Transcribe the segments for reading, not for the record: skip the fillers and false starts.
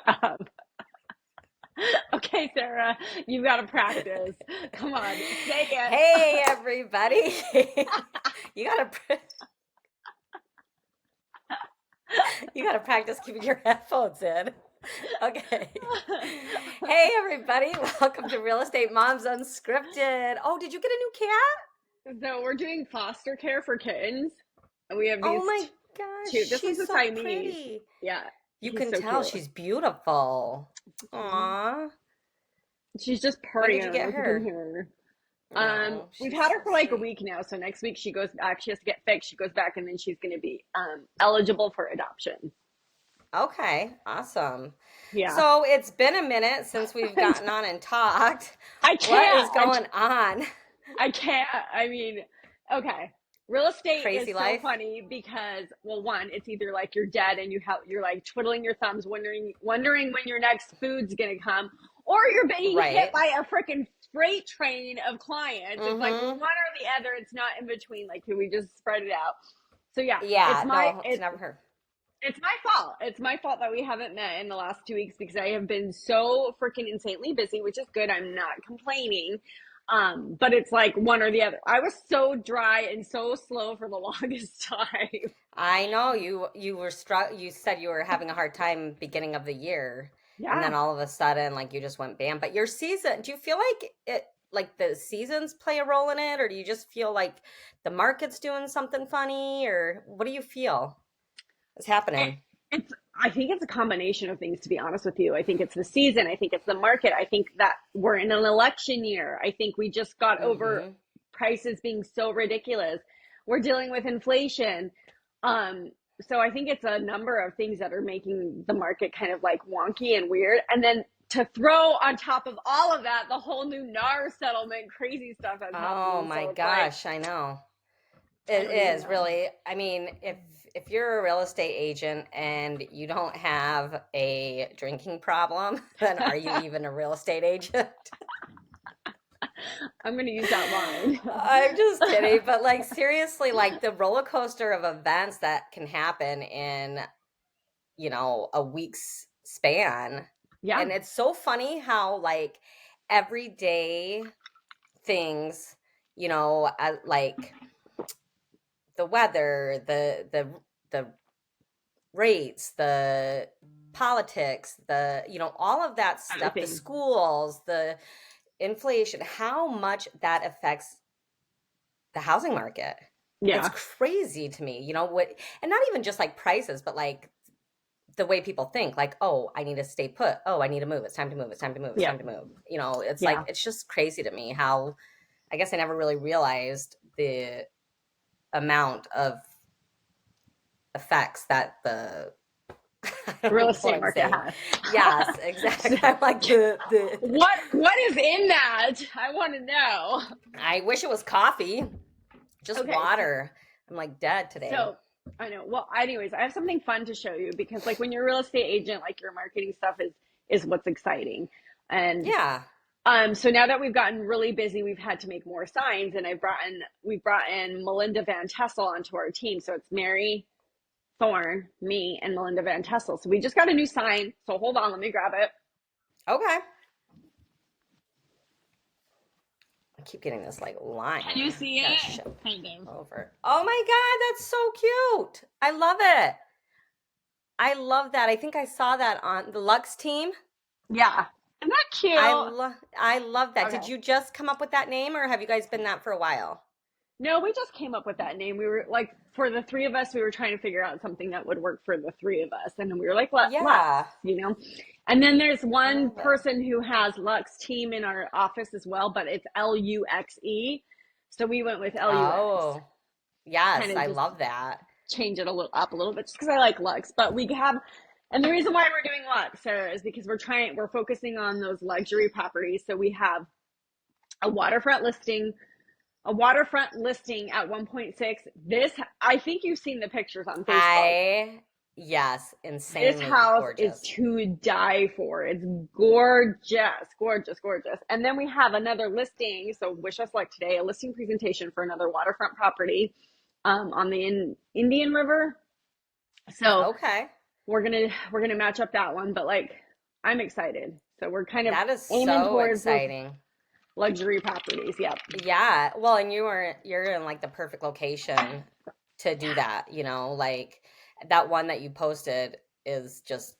up. Okay, Sarah, you've got to practice. Come on, say it. Hey everybody. You gotta you gotta practice keeping your headphones in. Okay. Hey everybody, welcome to Real Estate Moms Unscripted. Oh, did you get a new cat? So we're doing foster care for kittens, and we have Oh these my gosh, two. This one's she's a so Siamese. pretty. Yeah, You he's can so tell cute. she's beautiful. Mhm. Aw. She's just When purring. did I you don't know get if you can her? hear her. No, We've she's had her so for like a sweet. week now, so next week she goes back. She has to get fixed. She goes back, and then she's going to be eligible for adoption. Okay, awesome. Yeah, So it's been a minute since we've gotten on and talked. I What can't. is going on? I can't. I mean, okay. Real estate is Crazy so life? funny because, well, one, it's either like you're dead and you're like twiddling your thumbs, wondering when your next food's gonna come, or you're being hit Right. by a freaking freight train of clients. It's like one Mm-hmm. or the other. It's not in between. Like, can we just spread it out? So yeah, Yeah, no, it's never her. it's my fault. It's my fault that we haven't met in the last 2 weeks because I have been so freaking insanely busy, which is good. I'm not complaining. But it's like one or the other. I was so dry and so slow for the longest time. I know you were you said you were having a hard time beginning of the year, and Yeah. then all of a sudden like you just went bam. But your season, do you feel like it like the seasons play a role in it, or do you just feel like the market's doing something funny, or what do you feel is It, happening? I think it's a combination of things, to be honest with you. I think it's the season. I think it's the market. I think that we're in an election year. I think we just got over Mm-hmm. prices being so ridiculous. We're dealing with inflation. Um, so I think it's a number of things that are making the market kind of like wonky and weird. And then to throw on top of all of that, the whole new NAR settlement, crazy stuff that's Oh happening. my So it's like, gosh, I know. I It don't even is know. really, I mean, if you're a real estate agent and you don't have a drinking problem, then are you even a real estate agent? I'm going to use that line. I'm just kidding, but like seriously, like the roller coaster of events that can happen in, a week's span. Yeah. And it's so funny how like everyday things, like the weather, the rates, the politics, all of that stuff, the Everything. schools, the inflation, how much that affects the housing market. It's Yeah. crazy to me, and not even just like prices, but like the way people think, like, oh, I need to stay put. Oh, I need to move. It's time to move. It's time to move. It's Yeah. time to move. It's like, Yeah. it's just crazy to me how I guess I never really realized the amount of effects that the I don't Real even know what estate I'm market saying. has. Yes, So, exactly. I'm like the what is in that? I want to know. I wish it was coffee, just Okay, water. I'm like dead today. so I know. Well, anyways, I have something fun to show you because like when you're a real estate agent, like your marketing stuff is what's exciting. And Yeah. so now that we've gotten really busy, we've had to make more signs and we brought in Melinda Van Tessel onto our team. So it's Mary Thorne, me, and Melinda Van Tessel. So we just got a new sign. So hold on, let me grab it. Okay. I keep getting this like Can you line. see Gotta it? ship Kind of. over. Oh my God, that's so cute. I love it. I love that. I think I saw that on the Lux team. Yeah. Isn't that cute? I love that. Did Okay. you just come up with that name or have you guys been that for a while? No, we just came up with that name. We were like, for the three of us, we were trying to figure out something that would work for the three of us. And then we were like, Lux, Yeah. you know? And then there's I one love it. person who has Lux team in our office as well, but it's Luxe. So we went with Lux. Oh, yes, Kind of I just love that. change it a little up a little bit just because I like Lux. But we have, and the reason why we're doing Lux, Sarah, is because we're focusing on those luxury properties. So we have a waterfront listing at 1.6. This, I think you've seen the pictures on Facebook. Yes, This insanely house is gorgeous. to die for. It's gorgeous, gorgeous, gorgeous. And then we have another listing. So wish us luck today. A listing presentation for another waterfront property on the Indian River. So Okay. we're gonna match up that one. But like I'm excited. So we're kind of That is aiming so towards those exciting. luxury properties. Yep. Yeah. Well, and you're in like the perfect location to do that, like that one that you posted is just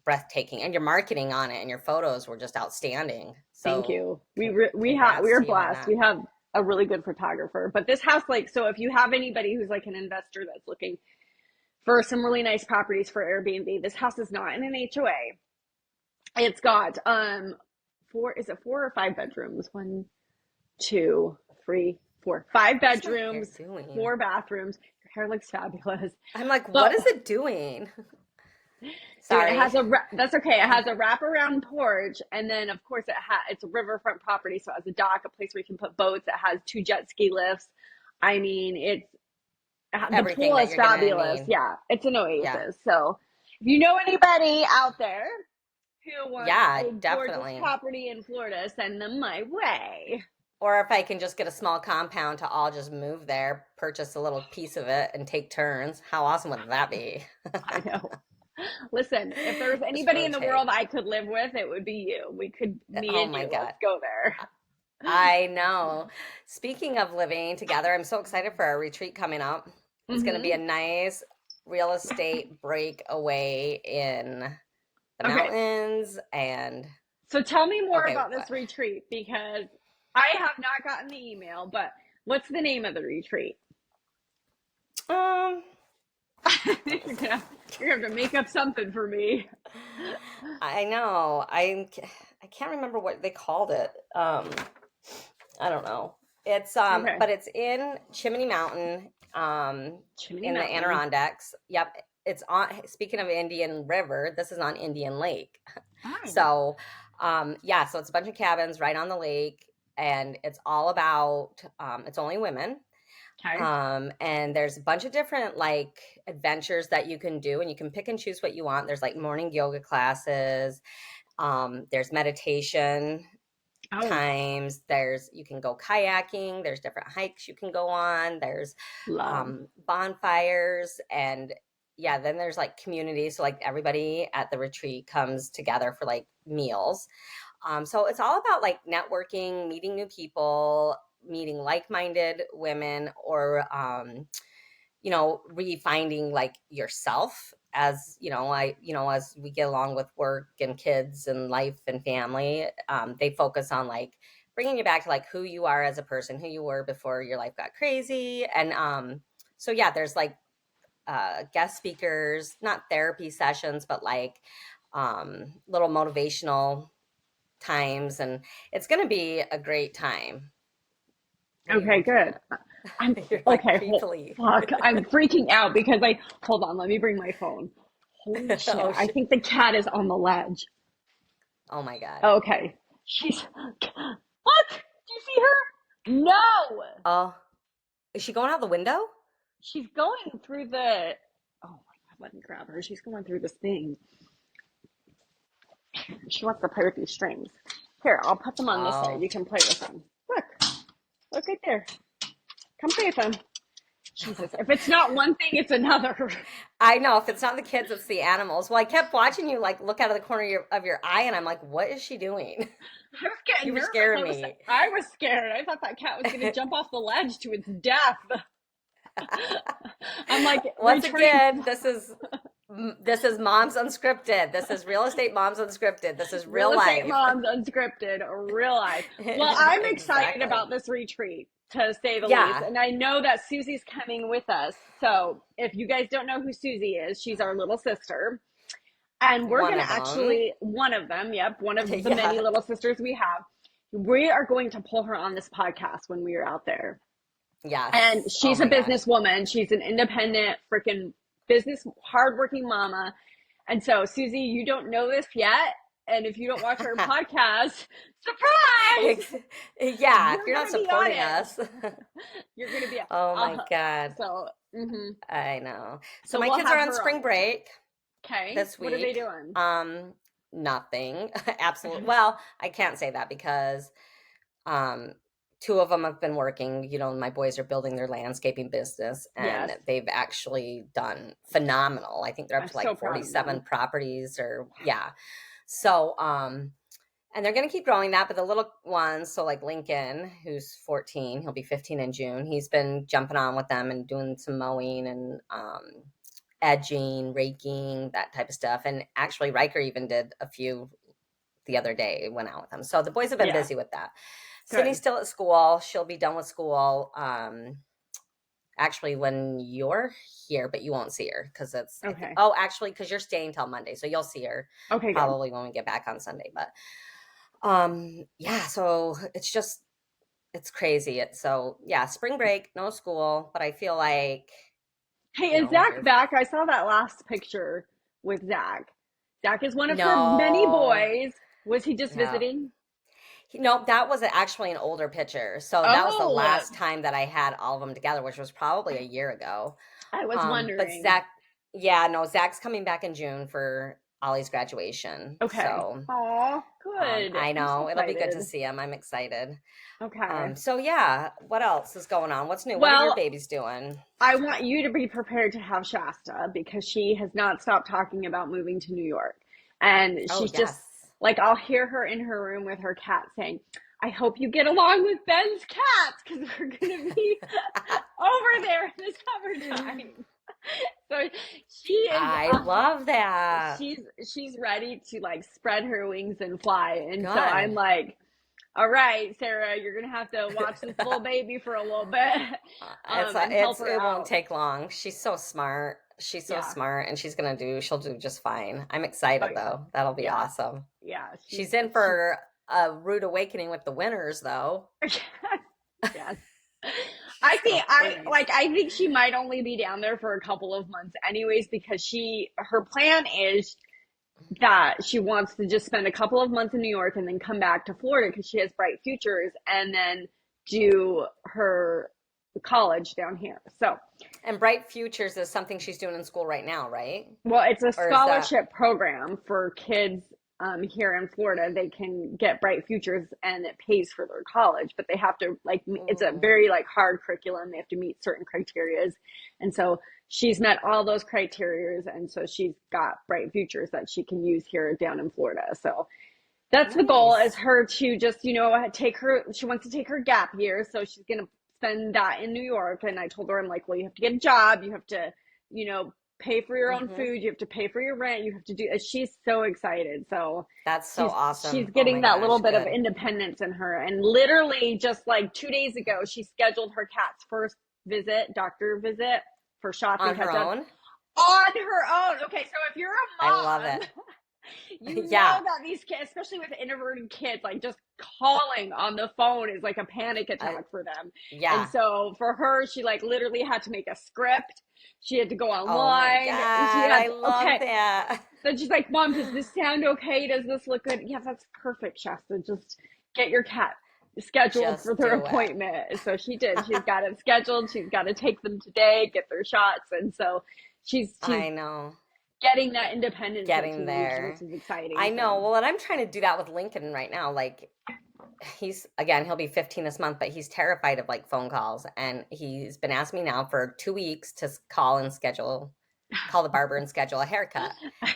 breathtaking, and your marketing on it and your photos were just outstanding. Thank So you. We congrats are to you on blessed. that. We have a really good photographer. But this house, like, so if you have anybody who's like an investor that's looking for some really nice properties for Airbnb, this house is not in an HOA. It's got four or five bedrooms? One, two, three, four, five What is my hair bedrooms, doing? four bathrooms. Your hair looks fabulous. I'm like, what But is it doing? dude, it Sorry. has that's okay. It has a wraparound porch, and then of course it's a riverfront property, so it has a dock, a place where you can put boats. It has two jet ski lifts. I mean, the Everything pool that is you're gonna fabulous. need. Yeah, it's an Yeah. oasis. So if you know anybody out there who wants Yeah, a gorgeous definitely. property in Florida, send them my way. Or if I can just get a small compound to all just move there, purchase a little piece of it and take turns. How awesome would that be? I know. Listen, if there's Just anybody in the world rotate. I could live with, it would be you. Me Oh and my you, God. let's go there. I know. Speaking of living together, I'm so excited for our retreat coming up. It's going to be a Hmm. nice real estate breakaway in the Okay, mountains. And so tell me more okay, about what? this retreat because I have not gotten the email, but what's the name of the retreat? Um, let me you're see. gonna you're gonna have to make up something for me. I know. I can't remember what they called it. I don't know. It's Okay, but it's in Chimney Mountain, Chimney in the Mountain. Adirondacks. Yep. It's on, speaking of Indian River, this is on Indian Lake. Fine. So, yeah, so it's a bunch of cabins right on the lake, and it's all about, it's only women. Okay. And there's a bunch of different like adventures that you can do, and you can pick and choose what you want. There's like morning yoga classes, there's meditation Oh, times, you can go kayaking, there's different hikes you can go on, there's love. bonfires, and yeah, then there's like community, so like everybody at the retreat comes together for like meals. So it's all about like networking, meeting new people, meeting like-minded women, or refinding like yourself, as as we get along with work and kids and life and family. They focus on like bringing you back to like who you are as a person, who you were before your life got crazy. And so yeah, there's like guest speakers, not therapy sessions, but like little motivational times, and it's going to be a great time. What are you Okay, looking good. at? I'm You're like okay. creepily. Fuck. I'm freaking out because hold on. Let me bring my phone. Holy shit! Oh I shit. think the cat is on the ledge. Oh my god. Okay. She's what? Do you see her? No. Oh, is she going out the window? She's going through the. Oh my god! Let me grab her. She's going through this thing. She wants to play with these strings. Here, I'll put them on this side. Oh, You can play with them. Look. Look right there. Come play with them. Jesus. If it's not one thing, it's another. I know. If it's not the kids, it's the animals. Well, I kept watching you like look out of the corner of your eye, and I'm like, what is she doing? I was getting You were nervous. scaring me. I was scared. I thought that cat was going to jump off the ledge to its death. I'm like Once returning. again, this is Moms Unscripted. This is Real Estate Moms Unscripted. This is Real real estate life. moms unscripted, real life. Well, I'm excited Exactly. about this retreat, to say the least. Yeah, And I know that Susie's coming with us. So if you guys don't know who Susie is, she's our little sister. And we're one going to of them. actually, one of them, yep, one of the many Yeah. little sisters we have. We are going to pull her on this podcast when we are out there. And Yes. Oh she's a my gosh. businesswoman. She's an independent, freaking business, hardworking mama. And so, Susie, you don't know this yet. And if you don't watch our podcast, surprise! Yeah, if You're you're not going to be on supporting it. us. You're going to be, Oh uh, my God. so, mm-hmm. I know. So So my we'll kids are have on her on. spring break Okay. this What are they week. doing? Nothing. Absolutely. Well, I can't say that because um two of them have been working. My boys are building their landscaping business, Yes. and they've actually done phenomenal. I think they're up I'm to so like proud of 47 them. properties, or yeah. So, and they're going to keep growing that, but the little ones, so like Lincoln, who's 14, he'll be 15 in June. He's been jumping on with them and doing some mowing and edging, raking, that type of stuff. And actually, Riker even did a few the other day, went out with them. So the boys have been Yeah. busy with that. Good. Sydney's still at school. She'll be done with school actually when you're here, but you won't see her because it's Okay. actually because you're staying till Monday, so you'll see her Okay, good. probably when we get back on Sunday. But yeah, so it's crazy. Spring break, no school, but I feel like Hey, is Zach back? I saw that last picture with Zach. Zach is one of her many no, boys. Was he just yeah. visiting? No, that was actually an older picture. So that was the Oh, last time that I had all of them together, which was probably a year ago. I was But wondering. Zach's coming back in June for Ollie's graduation. Okay. So, Aw, good. I I'm know so it'll be good to excited. see him. I'm excited. Okay. So yeah, what else is going on? What's new? What are your Well, babies doing? I want you to be prepared to have Shasta because she has not stopped talking about moving to New York. And Oh, she's just yes. like, I'll hear her in her room with her cat saying, I hope you get along with Ben's cats because we're going to be over there in the summertime. So she is, I love that. she's ready to like spread her wings and fly. And so I'm Good. like, all right, Sarah, you're gonna have to watch this little baby for a little bit, and help her It won't out. take long. She's so smart. She's so Yeah. smart, and she'll do just fine. I'm Oh excited yeah. though. That'll be Yeah. awesome. Yeah. She's in for a rude awakening with the winners, though. Yes. I think So please. I think she might only be down there for a couple of months anyways because her plan is that she wants to just spend a couple of months in New York and then come back to Florida because she has bright futures and then do her college down here. So, And Bright Futures is something she's doing in school right now, right? well, it's a Or is that scholarship program for kids here in Florida. They can get bright futures and it pays for their college, but they have to like it's a Ooh, very like hard curriculum. They have to meet certain criterias, and so she's met all those criterias, and so she's got bright futures that she can use here down in Florida. So that's the goal is nice. her to just take her. She wants to take her gap year, so she's gonna spend that in New York. And I told her I'm like, well, you have to get a job, you have to you know pay for your own Hmm. food, you have to pay for your rent, you have to do. She's so excited, so That's so she's awesome. Oh getting my that little gosh, bit of good. independence in her. And literally just like 2 days ago, she scheduled her cat's first doctor visit for shots and On her catch-ups own? on her own. Okay, so if you're a I love mom, it. you Yeah. know that these kids, especially with introverted kids, like just calling on the phone is like a panic I, attack for them. And yeah. so for her, she like literally had to make a script. She had to go Oh my online. She God. had I to, love okay. that. So she's like, Mom, does this sound okay? Does this look good? Yeah, that's perfect, Shasta. Just get your cat scheduled for Just their do it. appointment. So she did. She's got it scheduled. She's got to take them today, get their shots. And so she's I know. getting that independence at Getting 2 weeks, which there. is exciting. I know. So Well, and I'm trying to do that with Lincoln right now. Like he'll be 15 this month, but he's terrified of like phone calls. And he's been asking me now for 2 weeks to call the barber and schedule a haircut.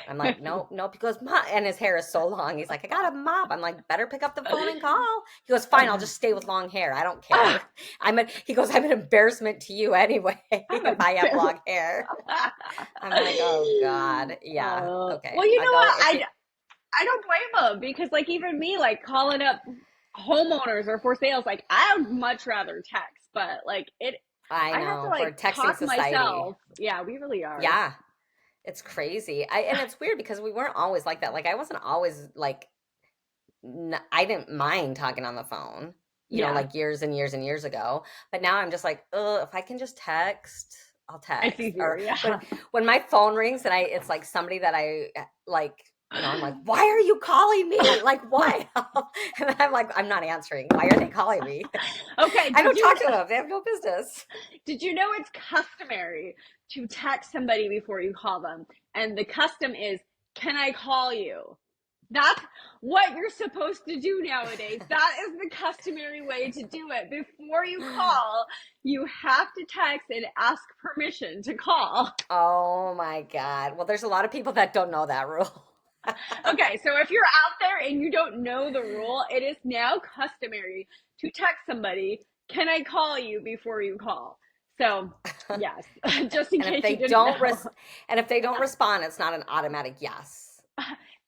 I'm like, no, no, because and his hair is so long. He's like, I got a mop. I'm like, better pick up the phone and call. He goes, fine, I'll just stay with long hair. I don't care. He goes, I'm an embarrassment to you anyway I'm if I have long embarrassed. hair. I'm like, oh God. Yeah. Okay. Well, you know I'll go what? if you I don't blame them because like even me like calling up homeowners or for sales, like I would much rather text, but like I I have to know, for like texting talk society. myself. Yeah, we really are. Yeah. It's crazy. And it's weird because we weren't always like that. Like I wasn't always like I didn't mind talking on the phone, Yeah, like years and years and years ago. But now I'm just like, oh, if I can just text, I'll it's text. easier. Or Yeah. when my phone rings and it's like somebody that I like, I'm like, why are you calling me? Like, why? And I'm like, I'm not answering. Why are they calling me? Okay, I don't talk to them. They have no business. did you know it's customary to text somebody before you call them? And the custom is, can I call you? That's what you're supposed to do nowadays. That is the customary way to do it. Before you call, you have to text and ask permission to call. Oh my God. Well, there's a lot of people that don't know that rule. Okay, so if you're out there and you don't know the rule, it is now customary to text somebody, can I call you before you call? So, yes, just in And if case you they didn't don't know. and if they don't respond, it's not an automatic yes.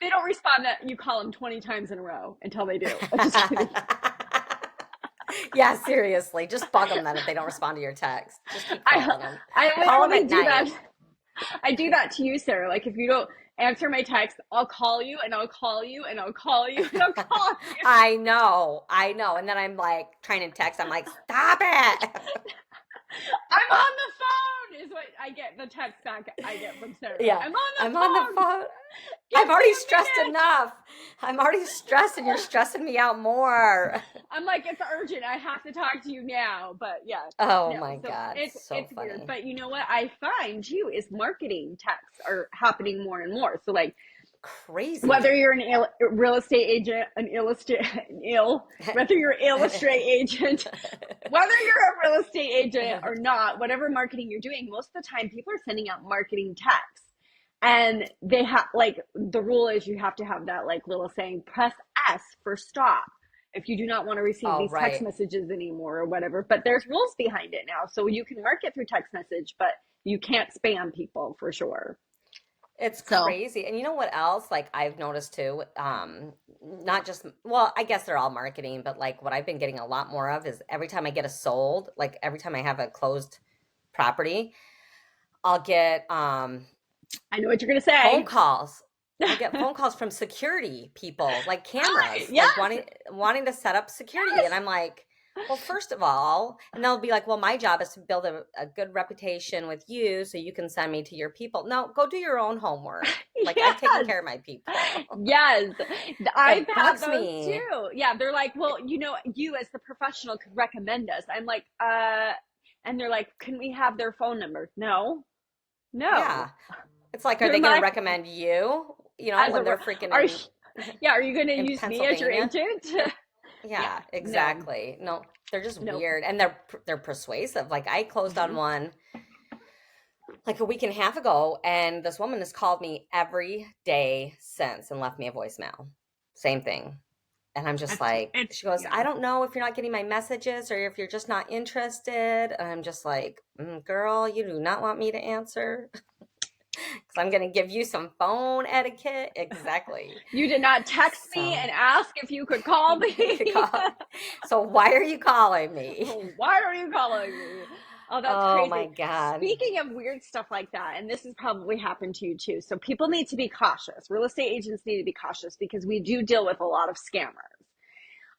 They don't respond that you call them 20 times in a row until they do. I'm just kidding. Yeah, seriously. Just bug them then if they don't respond to your text. Just keep I calling them. I Call them literally at do that. night. I do that to you, Sarah. Like if you don't answer my text, I'll call you and I'll call you and I'll call you and I'll call you. I know. I know. And then I'm like trying to text. I'm like, stop it. I'm on the phone is what I get the text back I get from Sarah. Yeah. I'm on the I'm on the phone. phone. Give I'm me already a stressed minute. enough. I'm already stressed and you're stressing me out more. I'm like, it's urgent. I have to talk to you now. But yeah, Oh no. my So God. So it's weird. funny. But you know what I find too is marketing texts are happening more and more. So like whether Crazy. you're real estate agent, whether you're an illustrate agent, whether you're a real estate agent or not, whatever marketing you're doing, most of the time people are sending out marketing texts. And they have like the rule is you have to have that like little saying, press S for stop if you do not want to receive Oh, these text right. messages anymore or whatever. But there's rules behind it now. So you can market through text message, but you can't spam people for sure. It's So crazy. And you know what else? Like I've noticed too, not just, well, I guess they're all marketing, but like what I've been getting a lot more of is every time I get a sold, like every time I have a closed property, I'll get I know what you're going to phone say. calls. I'll get phone calls from security people, like Right. cameras, Yes. like wanting to set up security. And Yes. I'm like, well, first of all, and they'll be like, well, my job is to build a good reputation with you so you can send me to your people. No, go do your own homework. Like I've taken Yes. care of my people. Yes. I've It had bugs those me. too. Yeah. They're like, well, you know, you as the professional could recommend us. I'm like, and they're like, can we have their phone number? No, no. Yeah. It's like, are They're they going to like, recommend you, as when a, they're freaking are, in yeah, are you going to in use me as your Pennsylvania? agent? Yeah. Yeah, No, exactly. No, they're just no. weird and they're persuasive. Like I closed on Hmm. one like a week and a half ago and this woman has called me every day since and left me a voicemail. Same thing. And I'm just like, It's, she goes, yeah. I don't know if you're not getting my messages or if you're just not interested. And I'm just like, girl, you do not want me to answer because I'm going to give you some phone etiquette. Exactly. You did not text me So, and ask if you could call me. so why are you calling me? Why are you calling me? Oh, that's Oh my crazy. God. Speaking of weird stuff like that, and this has probably happened to you too. So people need to be cautious. Real estate agents need to be cautious because we do deal with a lot of scammers.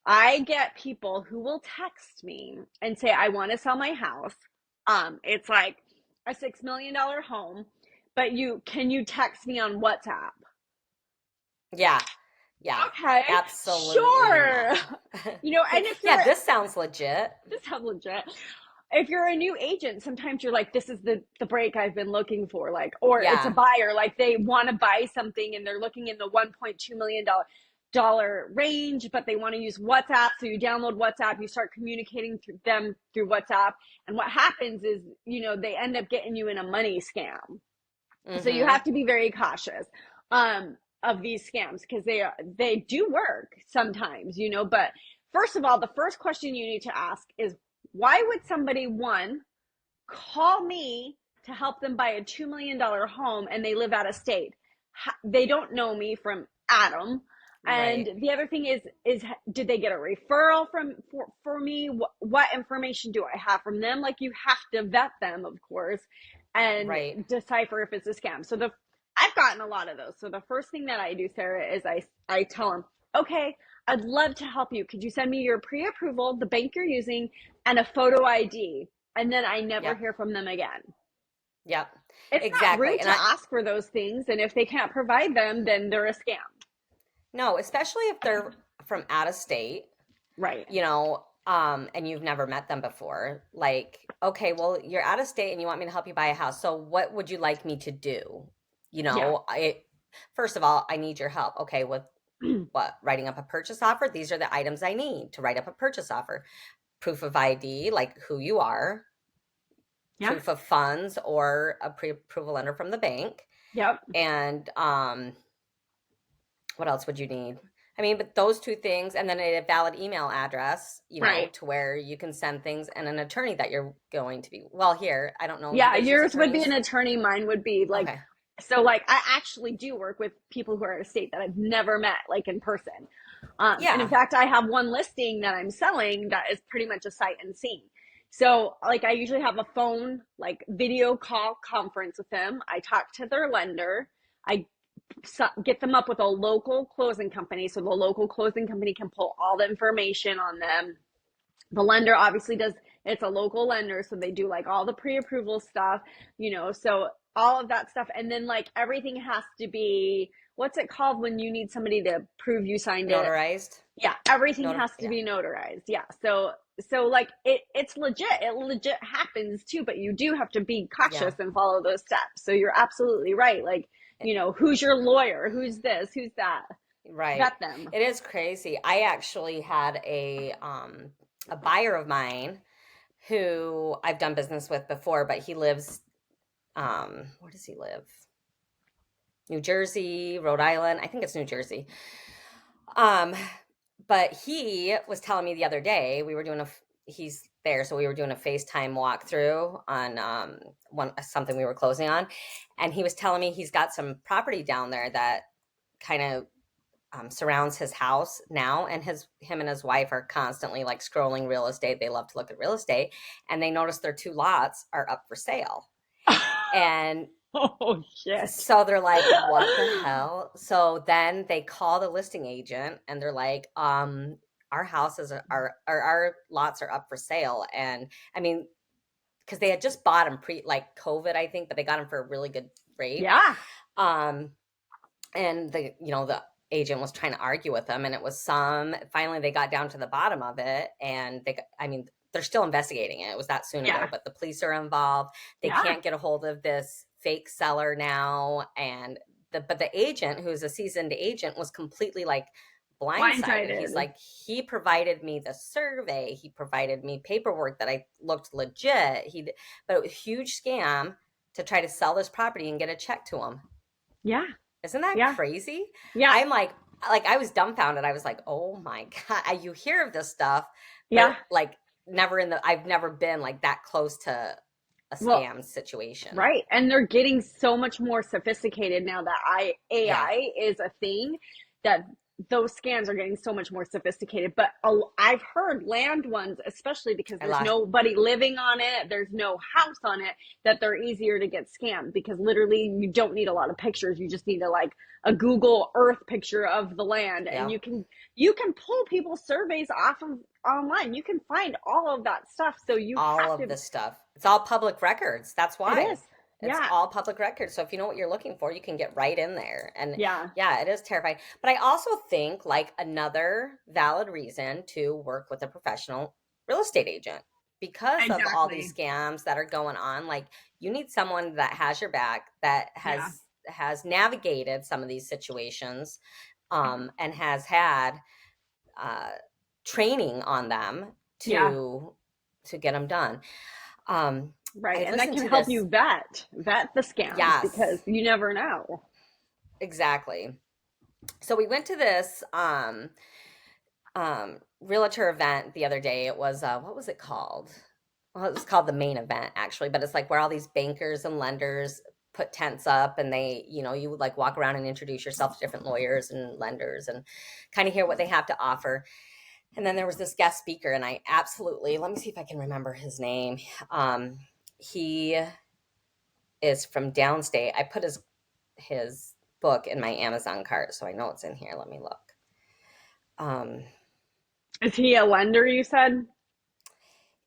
I get people who will text me and say, I want to sell my house. It's like a $6 million home, but can you text me on WhatsApp? Yeah. Yeah. Okay, Absolutely sure. not. You know, and if Yeah, you're this sounds legit. this sounds legit. If you're a new agent, sometimes you're like, this is the break I've been looking for, like, or it's a Yeah. buyer, like they want to buy something and they're looking in the $1.2 million range, but they want to use WhatsApp. So you download WhatsApp, you start communicating through them through WhatsApp, and what happens is, they end up getting you in a money scam. So you Mm-hmm. have to be very cautious of these scams because they do work sometimes, but first of all, the first question you need to ask is, why would somebody, one, call me to help them buy a $2 million home and they live out of state? They don't know me from Adam. And Right. the other thing is did they get a referral for me? What information do I have from them? Like, you have to vet them, of course, and Right. decipher if it's a scam. So I've gotten a lot of those. So the first thing that I do, Sarah, is I tell them, okay, I'd love to help you. Could you send me your pre-approval, the bank you're using, and a photo ID? And then I never Yep. hear from them again. Yep. It's not Exactly. rude And to ask for those things, and if they can't provide them, then they're a scam. no, especially if they're from out of state, Right. and you've never met them before. Like, okay, well, you're out of state and you want me to help you buy a house. So what would you like me to do? Yeah. First of all, I need your help. Okay, with what? Writing up a purchase offer. These are the items I need to write up a purchase offer. Proof of ID, like who you are, Yeah. proof of funds or a pre-approval letter from the bank. Yep. And What else would you need? I mean, but those two things, and then a valid email address, Right. to where you can send things, and an attorney that you're going to be. Well, here, I don't know. Do you Yeah, guys use yours would be an attorneys? attorney. Mine would be like, Okay. so like I actually do work with people who are out of state that I've never met, like in person. And in Yeah. fact, I have one listing that I'm selling that is pretty much a sight unseen. So like I usually have a phone, like video call conference with them. I talk to their lender. I get them up with a local closing company. So the local closing company can pull all the information on them. The lender obviously does, it's a local lender, so they do like all the pre-approval stuff, so all of that stuff. And then like everything has to be, what's it called when you need somebody to prove you signed it? Notarized. Yeah, everything has to Yeah. be notarized. Yeah. So like it's legit. It legit happens too, but you do have to be Yeah. cautious and follow those steps. So you're absolutely right. Like, who's your lawyer? Who's this? Who's that? Right. Vet them. It is crazy. I actually had a buyer of mine who I've done business with before, but he lives where does he live? New Jersey, Rhode Island. I think it's New Jersey. Um, but he was telling me the other day, he's there, so we were doing a FaceTime walkthrough on something we were closing on, and he was telling me he's got some property down there that kind of surrounds his house now, and him and his wife are constantly like scrolling real estate. They love to look at real estate, and they notice their two lots are up for sale. And Oh shit. so they're like, what the hell? So then they call the listing agent and they're like, our houses our lots are up for sale. And I mean, because they had just bought them like COVID, I think, but they got them for a really good rate. Yeah. Um, and the agent was trying to argue with them, and it was finally they got down to the bottom of it, and they're still investigating it. It was that soon ago, but the police are involved. They can't get a hold of this fake seller now, and but the agent, who's a seasoned agent, was completely like blindsided. He's like, he provided me the survey, he provided me paperwork that I looked legit. But it was a huge scam to try to sell this property and get a check to him. Yeah. Isn't that crazy? Yeah. I'm like I was dumbfounded. I was like, oh my God, you hear of this stuff, but Yeah. like I've never been like that close to a scam situation. Right. And they're getting so much more sophisticated now that AI is a thing, that those scams are getting so much more sophisticated. But I've heard land ones, especially because there's nobody living on it, there's no house on it, that they're easier to get scammed, because literally you don't need a lot of pictures. You just need a Google Earth picture of the land, and you can pull people's surveys off of online. You can find all of that stuff. So this stuff. It's all public records. That's why. It is. It's all public records. So if you know what you're looking for, you can get right in there. And yeah, it is terrifying. But I also think like another valid reason to work with a professional real estate agent, because of all these scams that are going on. Like, you need someone that has your back, that has navigated some of these situations, and has had training on them to get them done. Right. And that can help you vet the scams, because you never know. Exactly. So we went to this realtor event the other day. It was what was it called? Well, it was called the main event, actually, but it's like where all these bankers and lenders put tents up, and they, you would like walk around and introduce yourself to different lawyers and lenders and kind of hear what they have to offer. And then there was this guest speaker, and I absolutely, let me see if I can remember his name. He is from downstate. I put his book in my Amazon cart, so I know it's in here. Let me look. Is he a lender, you said?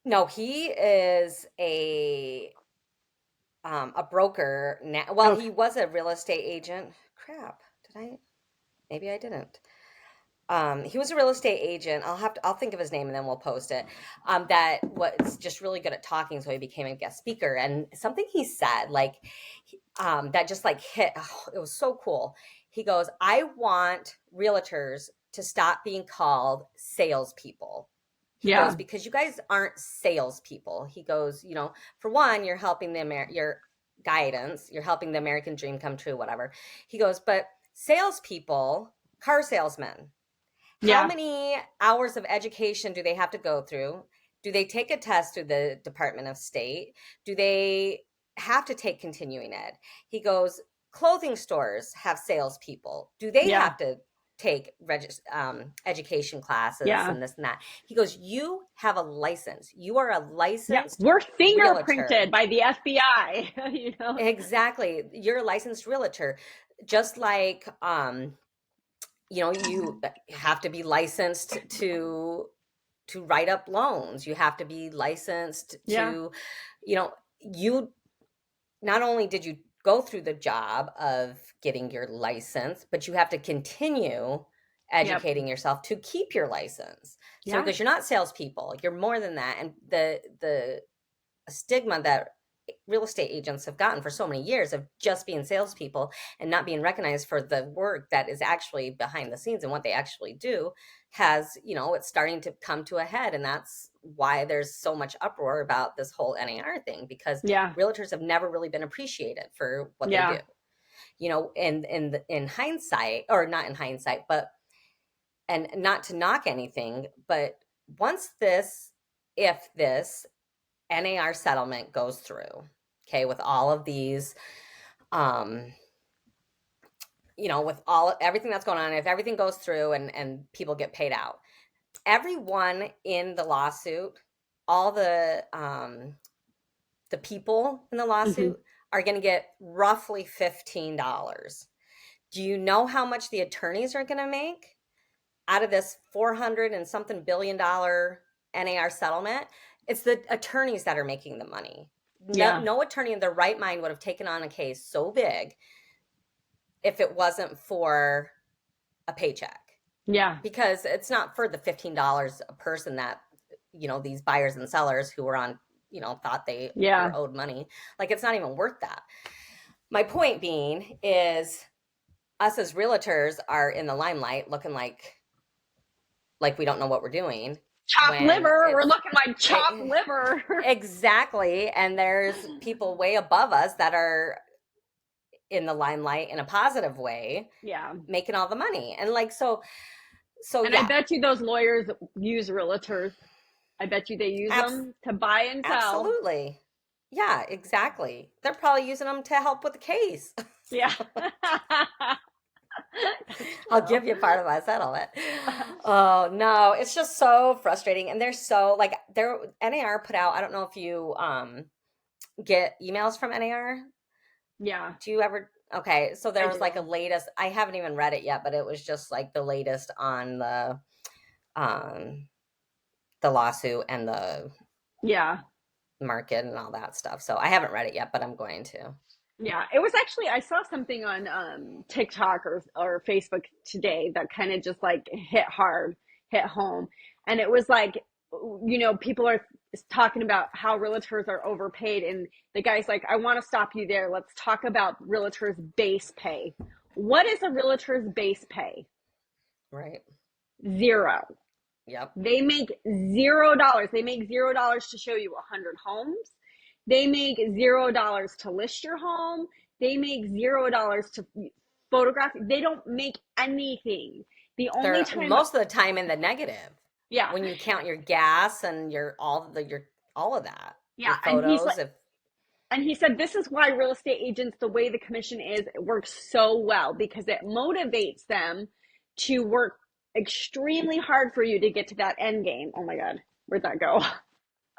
No, he is a broker now. Well, he was a real estate agent. Crap, maybe I didn't. He was a real estate agent. I'll think of his name and then we'll post it. That was just really good at talking, so he became a guest speaker. And something he said, like, that just like hit. Oh, it was so cool. He goes, "I want realtors to stop being called salespeople." He goes, "Because you guys aren't salespeople." He goes, for one, you're helping your guidance, you're helping the American dream come true, whatever. He goes, but salespeople car salesmen. How Yeah. many hours of education do they have to go through? Do they take a test through the Department of State? Do they have to take continuing ed? He goes, clothing stores have salespeople. Do they Yeah. have to take education classes Yeah. and this and that? He goes, you have a license. You are a Yeah. licensed We're fingerprinted realtor. by the FBI, you know? Exactly. You're a licensed realtor. Just like you have to be licensed to write up loans. You have to be licensed Yeah. to, you not only did you go through the job of getting your license, but you have to continue Yep. educating yourself to keep your license. So Yeah. because you're not salespeople, you're more than that. And the stigma that real estate agents have gotten for so many years of just being salespeople and not being recognized for the work that is actually behind the scenes and what they actually do has, it's starting to come to a head. And that's why there's so much uproar about this whole NAR thing, because Yeah. realtors have never really been appreciated for what they Yeah. do. And in hindsight, or not in hindsight, but, and not to knock anything, but if this NAR settlement goes through, okay, with all of these, with everything that's going on, if everything goes through and people get paid out, everyone in the lawsuit, all the people in the Hmm. lawsuit are going to get roughly $15. Do you know how much the attorneys are going to make out of this 400 and something billion-dollar NAR settlement? It's the attorneys that are making the money. Yeah. No attorney in their right mind would have taken on a case so big if it wasn't for a paycheck. Yeah. Because it's not for the $15 a person that, these buyers and sellers who were on, thought they Yeah. were owed money. Like, it's not even worth that. My point being is, us as realtors are in the limelight looking like we don't know what we're doing, Chopped when liver. We're it's looking like chopped liver. exactly. And there's people way above us that are in the limelight in a positive way, Yeah. making all the money. And And I yeah, bet you those lawyers use realtors. I bet you they use abs- them to buy and sell. absolutely. Yeah, exactly. They're probably using them to help with the case. Yeah. I'll give you part of my settlement. Oh no, it's just so frustrating. And they're so their NAR put out, I don't know if you get emails from NAR. Yeah. Do you ever? Okay, so there I was do. a latest. I haven't even read it yet, but it was just the latest on um the lawsuit and the Yeah. market and all that stuff. So I haven't read it yet, but I'm going to. Yeah, it was actually I saw something on TikTok or Facebook today that kind of just like hit hard, hit home. And it was like, people are talking about how realtors are overpaid and the guy's like, I want to stop you there. Let's talk about realtors' base pay. What is a realtor's base pay? Right. Zero. Yep. They make $0. They make $0 to show you 100 homes. They make $0 to list your home. They make $0 to photograph. They don't make anything. The only They're time, most of the time in the negative yeah, when you count your gas and your all of that. yeah. Your photos. If And he said, this is why real estate agents, the way the commission is, it works so well because it motivates them to work extremely hard for you to get to that end game. Oh my God, where'd that go?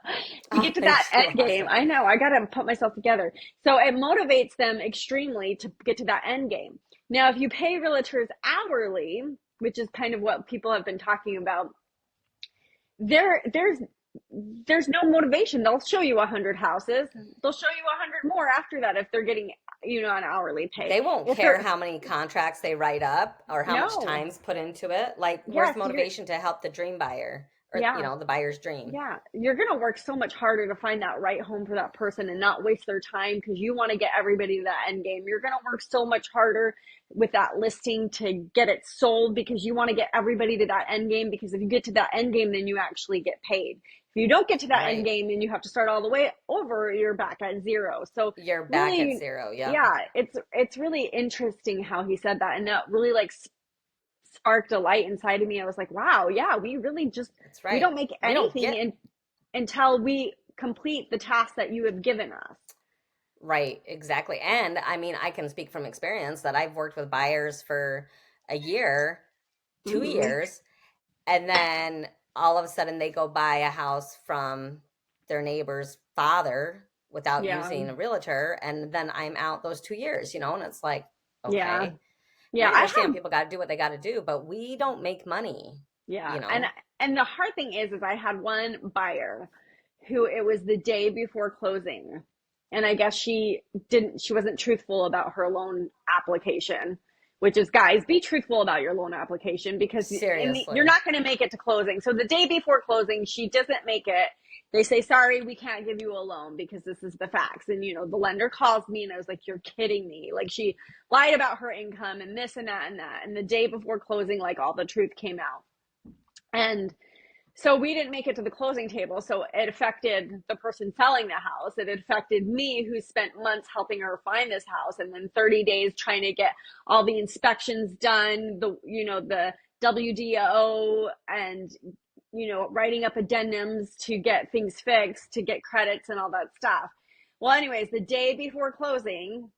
To oh, get to I that just end lost game. it. I know, I got to put myself together. So it motivates them extremely to get to that end game. Now, if you pay realtors hourly, which is kind of what people have been talking about, there's no motivation. They'll show you 100 houses. They'll show you 100 more after that if they're getting, an hourly pay. They won't If care they're how many contracts they write up or how much no, time's put into it. Like, where's yes, you're motivation to help the dream buyer or, yeah. the buyer's dream? Yeah, you're going to work so much harder to find that right home for that person and not waste their time because you want to get everybody to that end game. You're going to work so much harder with that listing to get it sold because you want to get everybody to that end game because if you get to that end game, then you actually get paid. If you don't get to that end Right. game, then you have to start all the way over, you're back at zero. So You're back at really, zero. Yep. yeah, it's really interesting how he said that and that really like sparked a light inside of me. I was like, wow, yeah, we really just, That's we right. don't make We don't anything get until we complete the task that you have given us. right, exactly. And I mean, I can speak from experience that I've worked with buyers for a year, two Mm-hmm. years, and then all of a sudden they go buy a house from their neighbor's father without Yeah. using a realtor, and then I'm out those 2 years, and it's like, Yeah. okay. And Yeah. I I understand have, people got to do what they got to do, but we don't make money, yeah. you know? And the hard thing is I had one buyer who it was the day before closing. And I guess she wasn't truthful about her loan application, which is, guys, be truthful about your loan application, because you're Seriously. not going to make it to closing. So the day before closing, she doesn't make it. They say, sorry, we can't give you a loan because this is the facts. And, the lender calls me and I was like, you're kidding me. Like, she lied about her income and this and that and that. And the day before closing, like, all the truth came out. And so we didn't make it to the closing table. So it affected the person selling the house. It affected me, who spent months helping her find this house, and then 30 days trying to get all the inspections done, the WDO, and writing up addendums to get things fixed, to get credits and all that stuff. Well, anyways, the day before closing,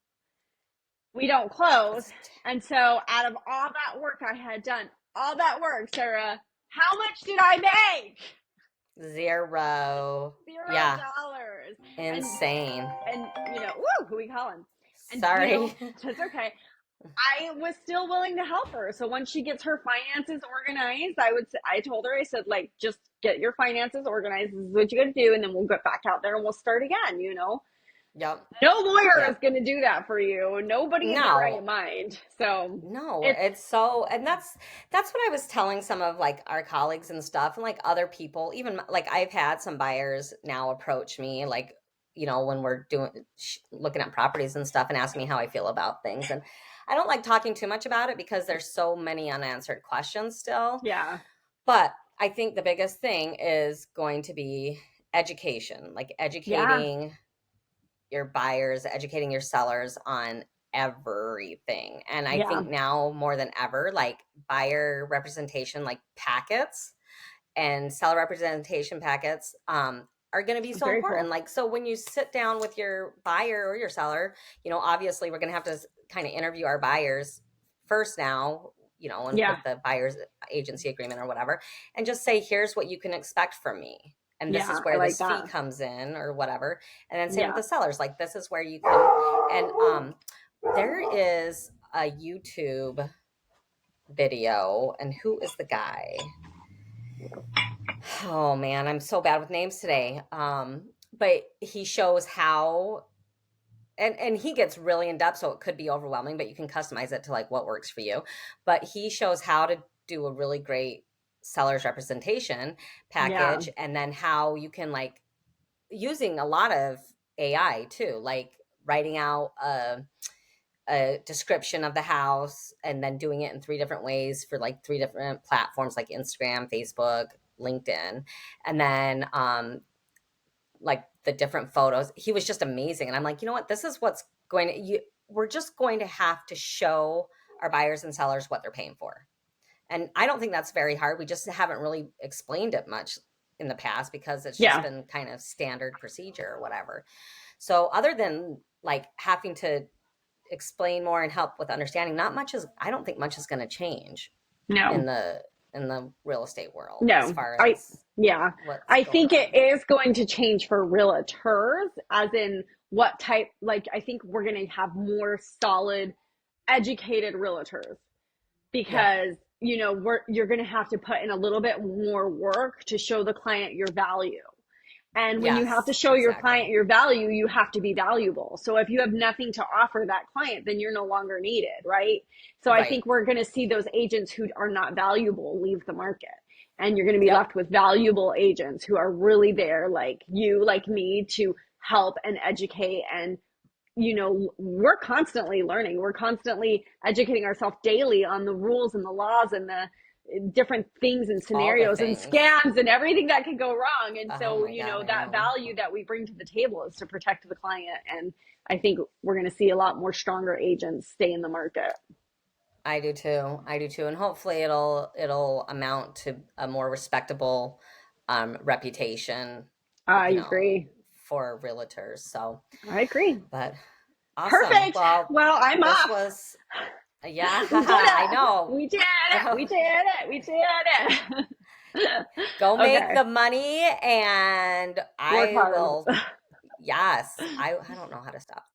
we don't close. That's And so out of all that work I had done, all that work, Sarah, how much did I make? zero. Zero Yeah, dollars. And insane. woo, who we calling? And Sorry. that's okay. I was still willing to help her. So once she gets her finances organized, I told her, I said, like, just get your finances organized. This is what you got to do. And then we'll get back out there and we'll start again. Yep. No lawyer is Yep. going to do that for you. Nobody in their right No. mind. So No, it's, it's so, and that's what I was telling some of like our colleagues and stuff, and like other people, even like I've had some buyers now approach me, like, when we're looking at properties and stuff, and ask me how I feel about things. And I don't like talking too much about it because there's so many unanswered questions still. yeah, But I think the biggest thing is going to be education, like yeah, educating your buyers, educating your sellers on everything. And I yeah. think now more than ever, like buyer representation, like packets and seller representation packets, are going to be so Very important. cool. Like, so when you sit down with your buyer or your seller, obviously we're going to have to kind of interview our buyers first now, and Yeah, with the buyer's agency agreement or whatever, and just say, here's what you can expect from me. And this yeah. is I where like this fee that. comes in or whatever. And then same with Yeah. the sellers, like this is where you can, and there is a YouTube video, and who is the guy? Oh man, I'm so bad with names today. But he shows how, and he gets really in depth, so it could be overwhelming, but you can customize it to like what works for you. But he shows how to do a really great seller's representation Yeah. package, and then how you can like using a lot of AI too, like writing out a description of the house and then doing it in three different ways for like three different platforms like Instagram, Facebook, LinkedIn, and then like the different photos. He was just amazing. And I'm like, you know what? This is what's we're just going to have to show our buyers and sellers what they're paying for. And I don't think that's very hard. We just haven't really explained it much in the past because it's just Yeah. been kind of standard procedure or whatever. So other than like having to explain more and help with understanding, I don't think much is going to change No. in the real estate world as No. far I as Yeah. what's I going think it on. is going to change for realtors, as in what type, like, I think we're going to have more solid, educated realtors, Yep. because you're going to have to put in a little bit more work to show the client your value. And when you have to Yes, show your client exactly. your value, you have to be valuable. So if you have nothing to offer that client, then you're no longer needed, right? So I Right. think we're going to see those agents who are not valuable leave the market. And you're going to be Yep. left with valuable agents who are really there, like you, like me, to help and educate. And we're constantly learning. We're constantly educating ourselves daily on the rules and the laws and the different things and All the scenarios and things. scams and everything that can go wrong. And Oh so, my God, I that know. value that we bring to the table is to protect the client. And I think we're going to see a lot more stronger agents stay in the market. I do too. I do too. And hopefully it'll amount to a more respectable reputation, I you know, agree. for realtors. So, I agree. but awesome. Perfect. Well, Well, I'm this off. was, yeah, We did I it. know. We did it. Go We did it. We did it. go make Okay. the money and Work I hard. will, yes. I don't know how to stop.